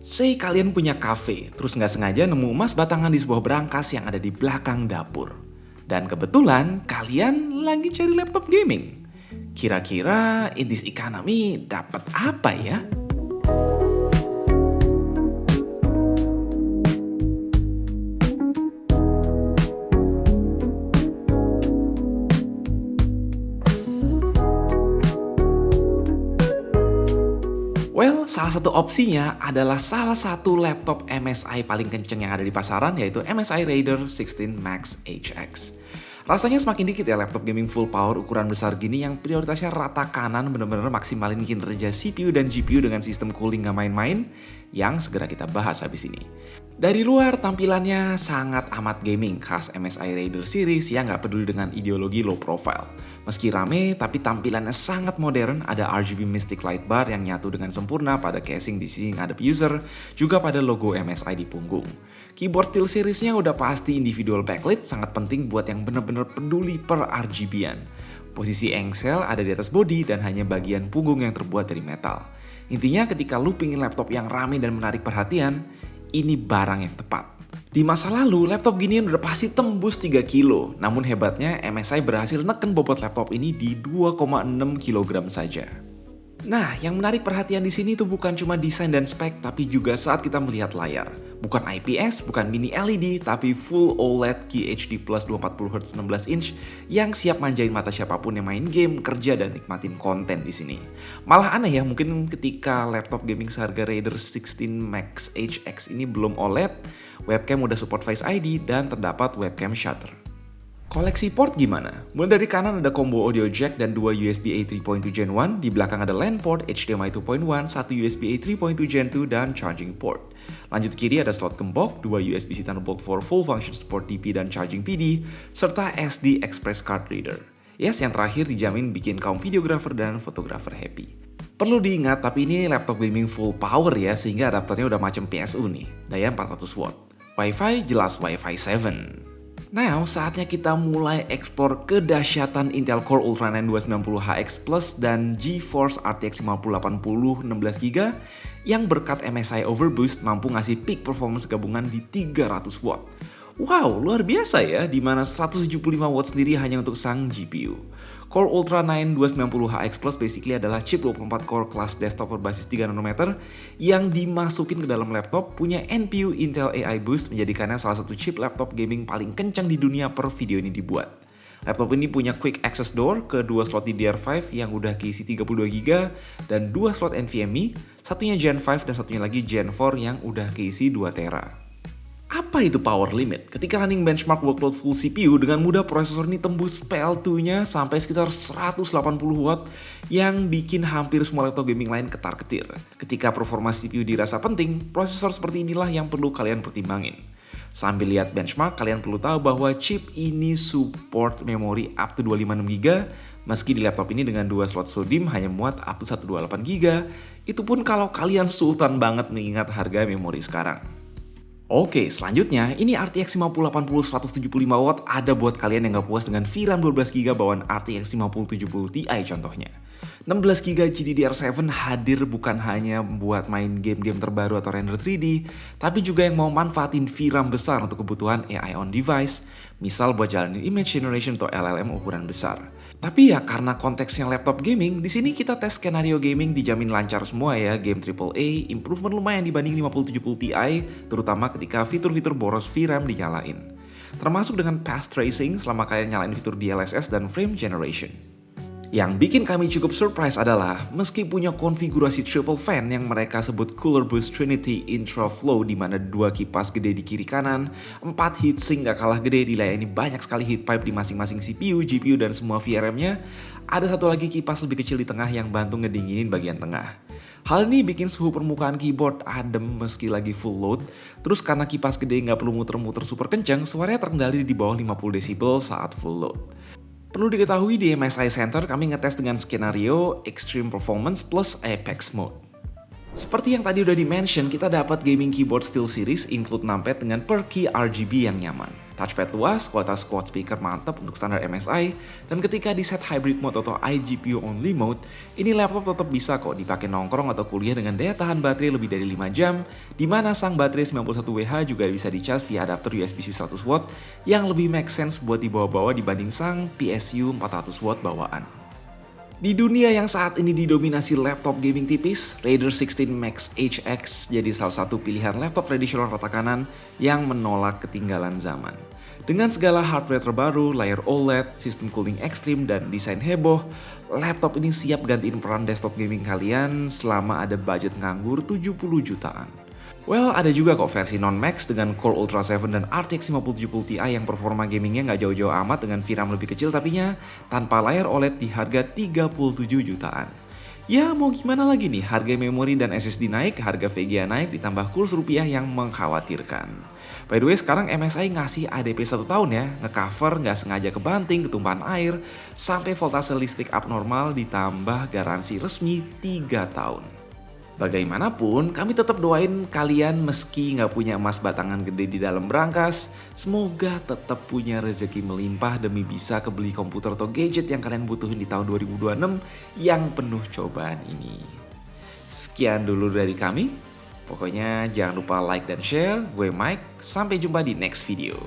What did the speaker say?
Say kalian punya cafe, terus nggak sengaja nemu emas batangan di sebuah berangkas yang ada di belakang dapur. Dan kebetulan kalian lagi cari laptop gaming. Kira-kira in this economy dapat apa ya? Well, salah satu opsinya adalah salah satu laptop MSI paling kenceng yang ada di pasaran, yaitu MSI Raider 16 Max HX. Rasanya semakin dikit ya laptop gaming full power ukuran besar gini yang prioritasnya rata kanan bener-bener maksimalin kinerja CPU dan GPU dengan sistem cooling gak main-main yang segera kita bahas habis ini. Dari luar tampilannya sangat amat gaming khas MSI Raider series yang gak peduli dengan ideologi low profile. Meski rame tapi tampilannya sangat modern, ada RGB Mystic Light Bar yang nyatu dengan sempurna pada casing di sisi ngadep user, juga pada logo MSI di punggung. Keyboard Steel seriesnya udah pasti individual backlit, sangat penting buat yang bener-bener peduli per RGB-an. Posisi engsel ada di atas bodi dan hanya bagian punggung yang terbuat dari metal. Intinya ketika lu pingin laptop yang rame dan menarik perhatian, ini barang yang tepat. Di masa lalu, laptop ginian udah pasti tembus 3 kilo. Namun hebatnya, MSI berhasil neken bobot laptop ini di 2,6 kg saja. Nah, yang menarik perhatian di sini tuh bukan cuma desain dan spek, tapi juga saat kita melihat layar. Bukan IPS, bukan mini LED, tapi full OLED QHD Plus 240Hz 16 inch yang siap manjain mata siapapun yang main game, kerja, dan nikmatin konten di sini. Malah aneh ya, mungkin ketika laptop gaming seharga Raider 16 Max HX ini belum OLED, webcam udah support Face ID dan terdapat webcam shutter. Koleksi port gimana? Mulai dari kanan ada combo audio jack dan 2 USB-A 3.2 Gen 1, di belakang ada LAN port, HDMI 2.1, 1 USB-A 3.2 Gen 2, dan charging port. Lanjut kiri ada slot gembok, 2 USB-C Thunderbolt 4 full function support DP dan charging PD, serta SD Express card reader. Yes, yang terakhir dijamin bikin kaum videographer dan fotografer happy. Perlu diingat, tapi ini laptop gaming full power ya, sehingga adapternya udah macam PSU nih, daya 400 watt. Wi-Fi jelas Wi-Fi 7. Now, saatnya kita mulai eksplor kedahsyatan Intel Core Ultra 9 290HX Plus dan GeForce RTX 5080 16GB yang berkat MSI Overboost mampu ngasih peak performance gabungan di 300 watt. Wow, luar biasa ya, di mana 175 watt sendiri hanya untuk sang GPU. Core Ultra 9 290HX Plus basically adalah chip 24 core kelas desktop berbasis 3 nanometer yang dimasukin ke dalam laptop, punya NPU Intel AI Boost menjadikannya salah satu chip laptop gaming paling kencang di dunia per video ini dibuat. Laptop ini punya quick access door ke 2 slot DDR5 yang udah keisi 32GB dan 2 slot NVMe, satunya Gen 5 dan satunya lagi Gen 4 yang udah keisi 2TB. Apa itu power limit? Ketika running benchmark workload full CPU, dengan mudah prosesor ini tembus PL2-nya sampai sekitar 180 watt yang bikin hampir semua laptop gaming lain ketar-ketir. Ketika performa CPU dirasa penting, prosesor seperti inilah yang perlu kalian pertimbangin. Sambil lihat benchmark, kalian perlu tahu bahwa chip ini support memori up to 256GB, meski di laptop ini dengan 2 slot SODIMM hanya muat up to 128GB, itu pun kalau kalian sultan banget mengingat harga memori sekarang. Oke, selanjutnya ini RTX 5080 175W ada buat kalian yang gak puas dengan VRAM 12GB bawaan RTX 5070 Ti contohnya. 16GB GDDR7 hadir bukan hanya buat main game-game terbaru atau render 3D, tapi juga yang mau manfaatin VRAM besar untuk kebutuhan AI on device, misal buat jalanin image generation atau LLM ukuran besar. Tapi ya karena konteksnya laptop gaming, di sini kita tes skenario gaming dijamin lancar semua ya, game AAA, improvement lumayan dibanding 5070 Ti, terutama ketika fitur-fitur boros VRAM dinyalain. Termasuk dengan path tracing selama kalian nyalain fitur DLSS dan frame generation. Yang bikin kami cukup surprise adalah meski punya konfigurasi triple fan yang mereka sebut Cooler Boost Trinity Intraflow di mana 2 kipas gede di kiri kanan, 4 heatsink gak kalah gede dilayani banyak sekali heat pipe di masing-masing CPU, GPU dan semua VRM-nya, ada satu lagi kipas lebih kecil di tengah yang bantu ngedinginin bagian tengah. Hal ini bikin suhu permukaan keyboard adem meski lagi full load, terus karena kipas gede gak perlu muter-muter super kencang, suaranya terkendali di bawah 50 decibel saat full load. Perlu diketahui di MSI Center kami ngetes dengan skenario Extreme Performance plus Apex Mode. Seperti yang tadi udah di-mention, kita dapat gaming keyboard SteelSeries include numpad dengan per key RGB yang nyaman. Touchpad luas, kualitas quad speaker mantap untuk standar MSI, dan ketika di set hybrid mode atau iGPU only mode, ini laptop tetap bisa kok dipakai nongkrong atau kuliah dengan daya tahan baterai lebih dari 5 jam, di mana sang baterai 91Wh juga bisa dicas via adapter USB-C 100W yang lebih make sense buat dibawa-bawa dibanding sang PSU 400W bawaan. Di dunia yang saat ini didominasi laptop gaming tipis, Raider 16 Max HX jadi salah satu pilihan laptop tradisional rata kanan yang menolak ketinggalan zaman. Dengan segala hardware terbaru, layar OLED, sistem cooling ekstrim, dan desain heboh, laptop ini siap gantiin peran desktop gaming kalian selama ada budget nganggur 70 jutaan. Well, ada juga kok versi non-max dengan Core Ultra 7 dan RTX 5070 Ti yang performa gamingnya nggak jauh-jauh amat dengan VRAM lebih kecil tapinya tanpa layar OLED di harga 37 jutaan. Ya mau gimana lagi nih, harga memori dan SSD naik, harga VGA naik, ditambah kurs rupiah yang mengkhawatirkan. By the way, sekarang MSI ngasih ADP 1 tahun ya, ngecover nggak sengaja kebanting, ketumpahan air, sampai voltase listrik abnormal ditambah garansi resmi 3 tahun. Bagaimanapun, kami tetap doain kalian meski nggak punya emas batangan gede di dalam berangkas, semoga tetap punya rezeki melimpah demi bisa kebeli komputer atau gadget yang kalian butuhin di tahun 2026 yang penuh cobaan ini. Sekian dulu dari kami, pokoknya jangan lupa like dan share. Gue Mike, sampai jumpa di next video.